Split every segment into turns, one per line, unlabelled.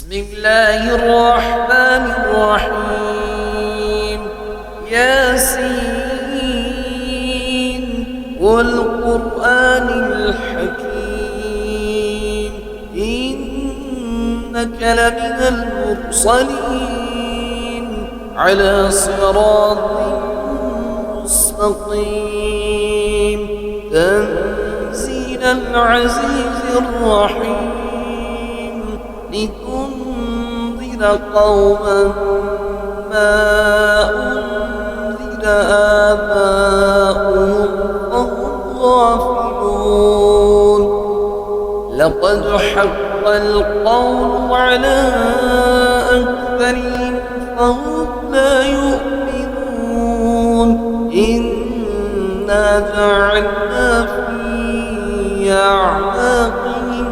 بسم الله الرحمن الرحيم. ياسين والقرآن الحكيم إنك لمن المرسلين على صراط مستقيم تنزيل العزيز الرحيم لتنذر قوما ما أنذر آباؤهم فهم غافلون. لقد حق القول على أكثرهم فهم لا يؤمنون. إنا جعلنا في أعناقهم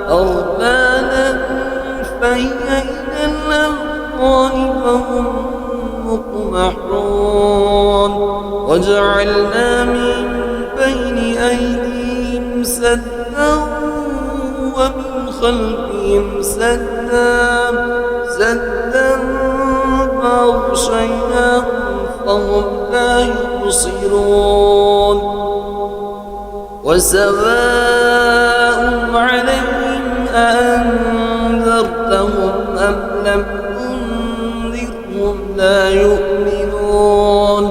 أغلالا فهي إلى الأذقان فهم مقمحون. وجعلنا من بين أيديهم سدا ومن خلفهم سدا فأغشيناهم فهم لا يبصرون. وسواء عليهم أأنذرتهم أم لم تنذرهم لا يؤمنون.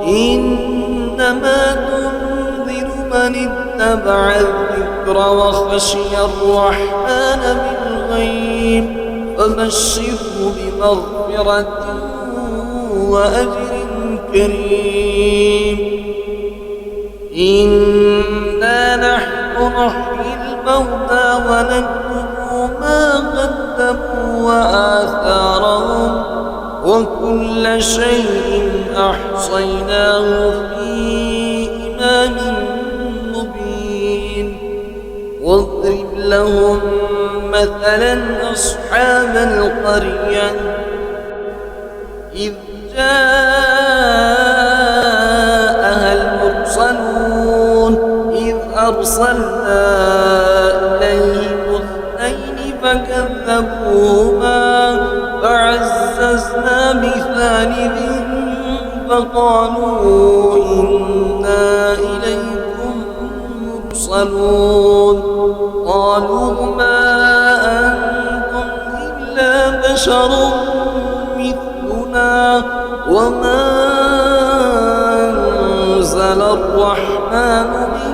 إنما تنذر من اتبع الذكر وخشي الرحمن بالغيب فبشره بمغفرة وأجر كريم. إنا نحن نحيي الموتى ونكتب ما قدموا وآثارهم وكل شيء أحصيناه في إمام مبين. واضرب لهم مثلا أصحاب القرية إذ جاءها المرسلون إذ أرسلنا إليهم اثنين فكذبوهما فعززنا بثالث فقالوا إنا إليكم مرسلون. قالوا ما أنتم إلا بشر مثلنا وما أنزل الرحمن من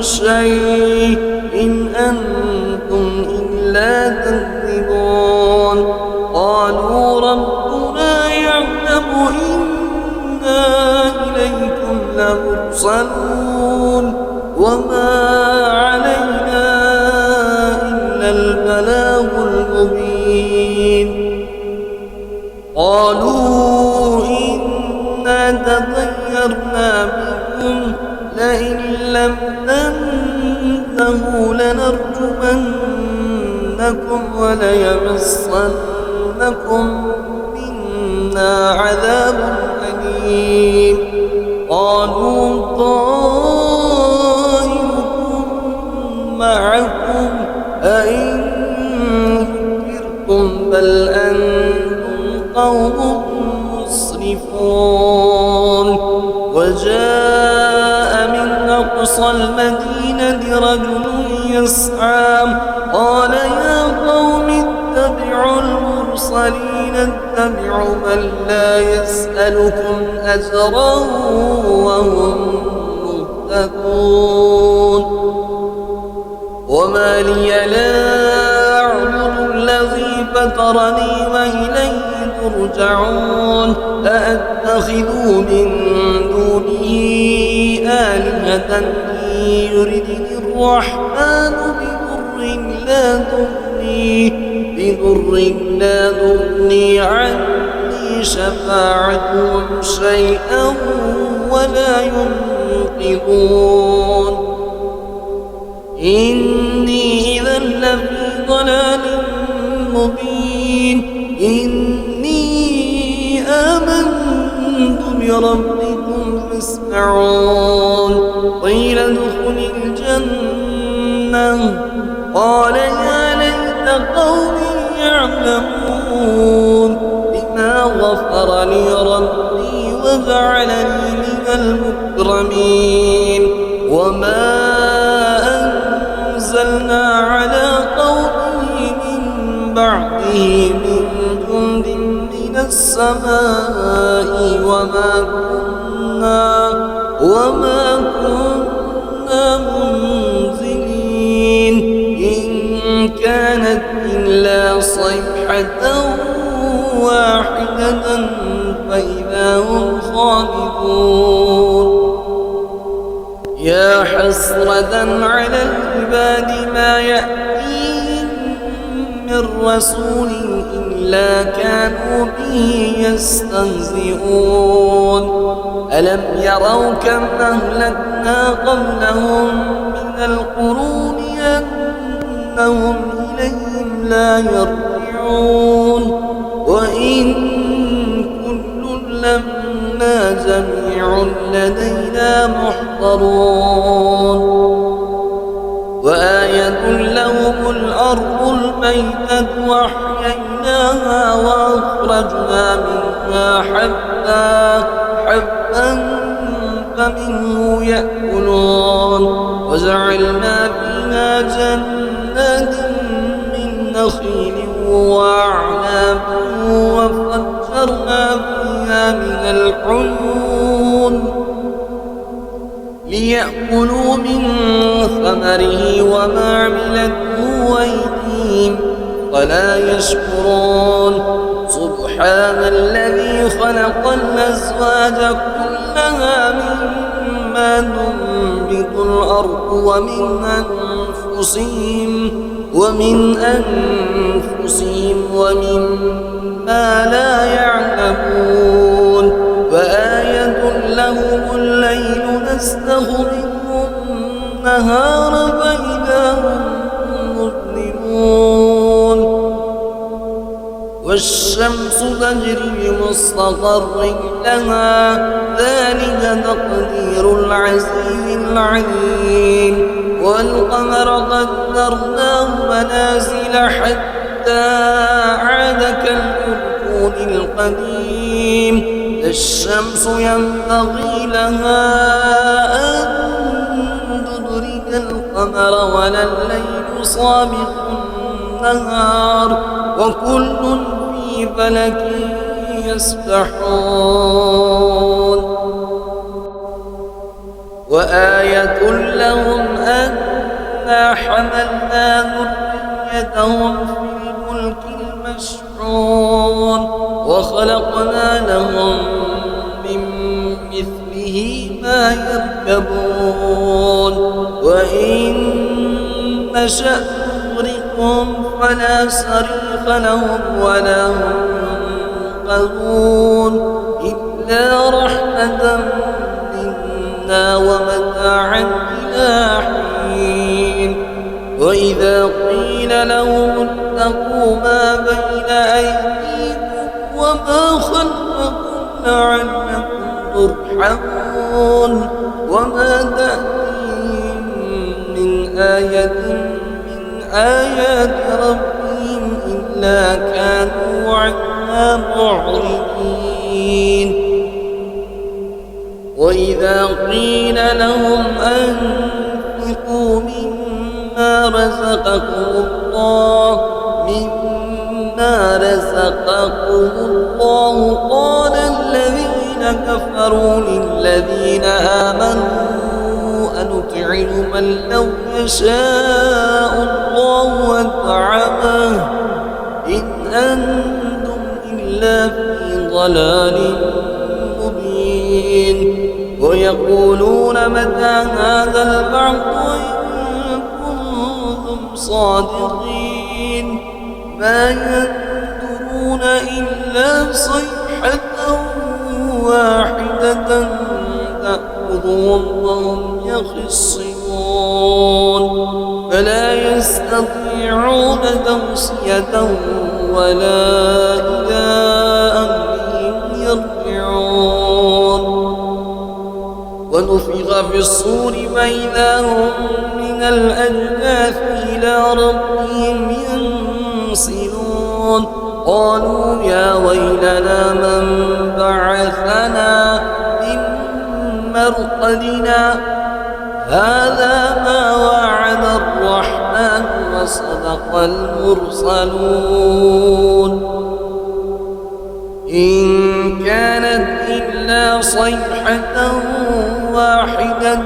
شيء إن أنتم إلا تكذبون. قالوا ربنا يعلم إنا إليكم لمرسلون وما علينا إلا البلاغ المبين. قالوا إنا تطيرنا بكم لئن لم تنتهوا لنرجمنكم وليمسنكم منا عذاب أليم. قالوا طائركم معكم أئن ذكرتم بل أنتم قوم مسرفون. وجاء من أقصى المدينة رجل يسعى قال يا قوم اتبعوا المرسلين اتبعوا من لا يسألكم أجرا وهم مهتدون. وما لي لا أعبد الذي فطرني وإليه ترجعون. أأتخذ من دونه آلهة إن يردني الرحمن بضر لا تغني عني شفاعتهم شيئا ولا ينقذون. إني إذا لفي ضلال مبين. إني آمنت بربكم فاسمعون. قيل ادخل الجنة قال يا ليت يعلمون بما غفر لي ربي وجعلني من المكرمين وما أنزلنا على قومه من بعده من جند من السماء وما كنا منزلين إن كانت إلا صيحة واحدة فإذا هم خامدون يا حسرة على العباد ما يأتيهم من رسول إلا كانوا به يستهزئون ألم يروا كم أهلكنا قبلهم من القرون أنهم إليهم لا يرجعون وإن كل لما جميع لدينا محضرون وآية لهم الأرض الميتة وأحييناها وأخرجنا منها حبا فمنه يأكلون وجعلنا فيها جنات من نخيل وأعناب وفجرنا فيها من العيون ليأكلوا من ثمره وما عملته أيديهم ولا يشكرون سبحان الذي خلق الأزواج كلها مما تنبت الأرض ومن أنفسهم ومما لا يعلمون وآية لهم الليل نسلخ منه النهار فإذا هم مظلمون والشمس تجري لمستقر لها ذلك تقدير العزيز العليم والقمر قدرناه منازل حتى عاد كالعرجون القديم الشمس ينبغي لها أن تدرك القمر ولا الليل سابق النهار وكل في فلك يسبحون وآية لهم أنا حملنا ذريتهم في الفلك المشحون وخلقنا لهم من مثله ما يركبون وإن نشأ نغرقهم فلا صريخ لهم ولا هم ينقذون إلا رحمة منا ومتاعا إلى حين وإذا قيل لهم اتقوا ما بين أيديكم وما خلفكم لعلكم ترحمون وما تأتيهم من آية من آيات ربهم إلا كانوا عنها معرضين وإذا قيل لهم أنفقوا مما رزقكم الله قال الذين كفروا للذين آمنوا أنطعم من لو يشاء الله أطعمه إن أنتم إلا في ضلال مبين ويقولون متى هذا البعث إن كنتم صادقين ما ينظرون إلا صيحة واحدة تأخذهم وهم يخصمون فلا يستطيعون توصية ولا إلى أهلهم يرجعون ونفخ في الصور فإذا هم من الأجداث إلى ربهم ينسلون قالوا يا ويلنا من بعثنا من مرقدنا هذا ما وعد الرحمن وصدق المرسلون إن كانت إلا صيحة واحدة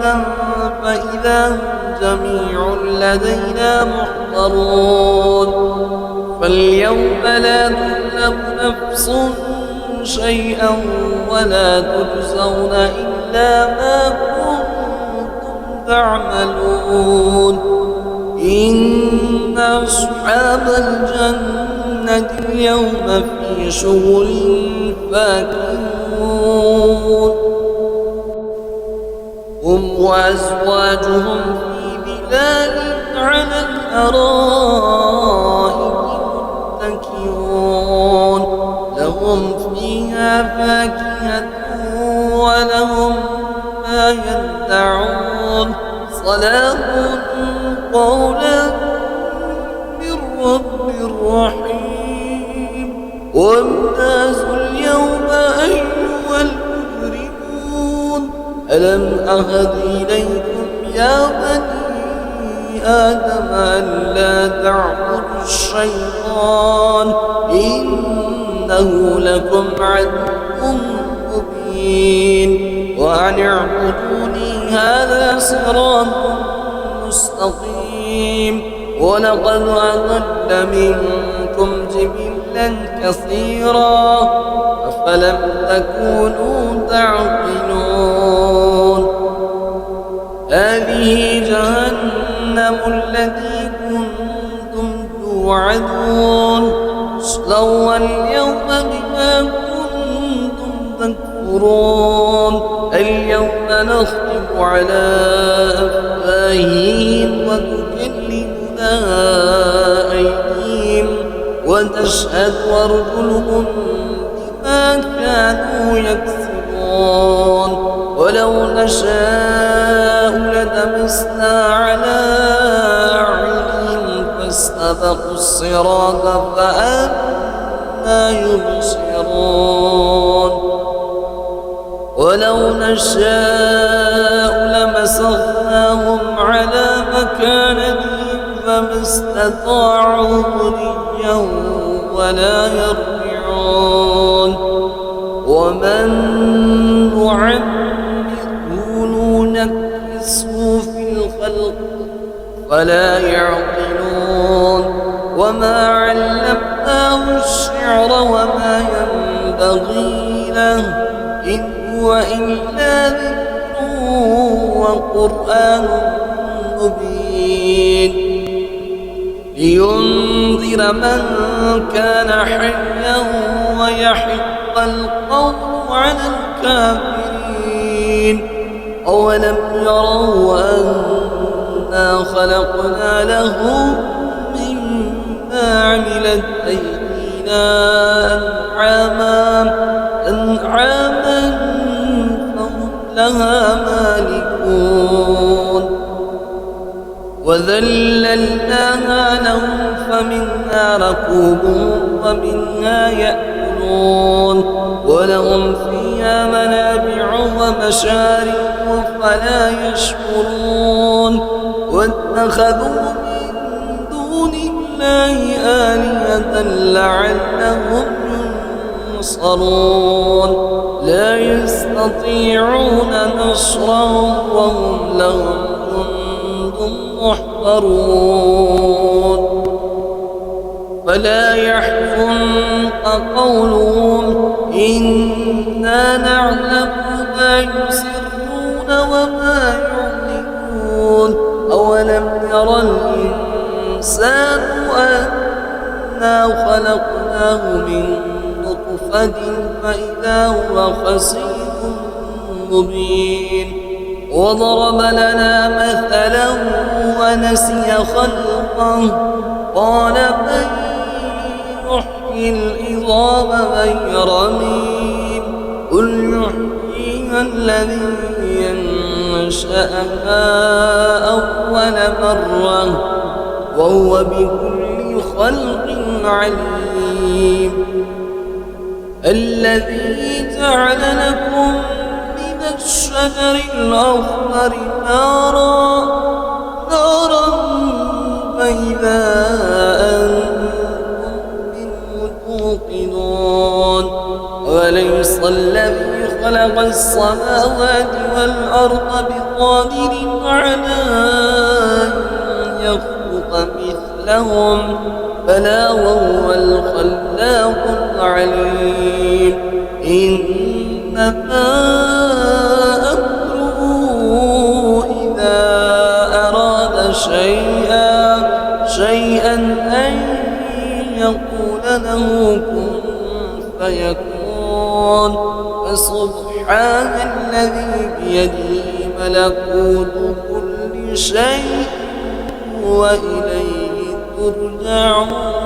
فإذا هم جميع لدينا محضرون فاليوم لا تظلم نفس شيئا ولا تجزون إلا ما كنتم تعملون إن أصحاب الجنة اليوم في شغل فاكهون هم وأزواجهم في ظلال على الأرائك متكئون لهم فيها فاكهة ولهم ما يدعون سلام قولا من رب رحيم وامتازوا اليوم أيها المجرمون ألم أهد إليكم يا بني آدم ألا تعبدوا الشيطان إنه لكم عدو مبين وأن اعبدوني هذا صراط مستقيم ولقد أضل منكم جبلا كثيرا أفلم تكونوا تعقلون هذه جهنم التي كنتم توعدون اصلوها اليوم بما كنتم تكفرون اليوم نختم على أفواههم وتكلمنا أيديهم وتشهد أرجلهم بما كانوا يكسبون ولو نشاء لطمسنا على أعينهم فاستبقوا الصراط فأنى يبصرون ولو نشاء لمسخناهم على مكانتهم فما استطاعوا مضيا ولا يرجعون ومن نعمره ننكسه في الخلق فلا يعقلون وما علمناه الشعر وما ينبغي له إن هو إلا ذكر وقرآن مبين لينذر من كان حيا ويحق القول على الكافرين أولم يروا أنا خلقنا لهم مما عملت أيدينا أنعاما فهم لها مالكون وذللناها لهم فمنها ركوبهم ومنها يأكلون ولهم فيها منابع ومشارب فلا يشكرون واتخذوا من دون الله آلهة لعلهم ينصرون لا يستطيعون نصرهم وهم لهم جند محضرون فلا يحزنك قولهم إنا نعلم ما يسرون وما يعلنون أولم يرى الإنسان أنا خلقناه من نطفة فإذا هو خصيم مبين وضرب لنا مثلا ونسي خلقه قال من يحيي العظام غير رميم قل يحييها الذي ينشأها أول مرة وهو بكل خلق عليم الذي جعل لكم من الشجر الأخضر نارا فإذا أنتم منه توقدون وليس الذي خلق السماوات والأرض بقادر على أن يخلق مثلهم بلى وهو الخلاق العليم إنما أمره إذا أراد شيئا أن يقول له كن فيكون فسبحان الذي بيده ملكوت كل شيء وإليه ترجعون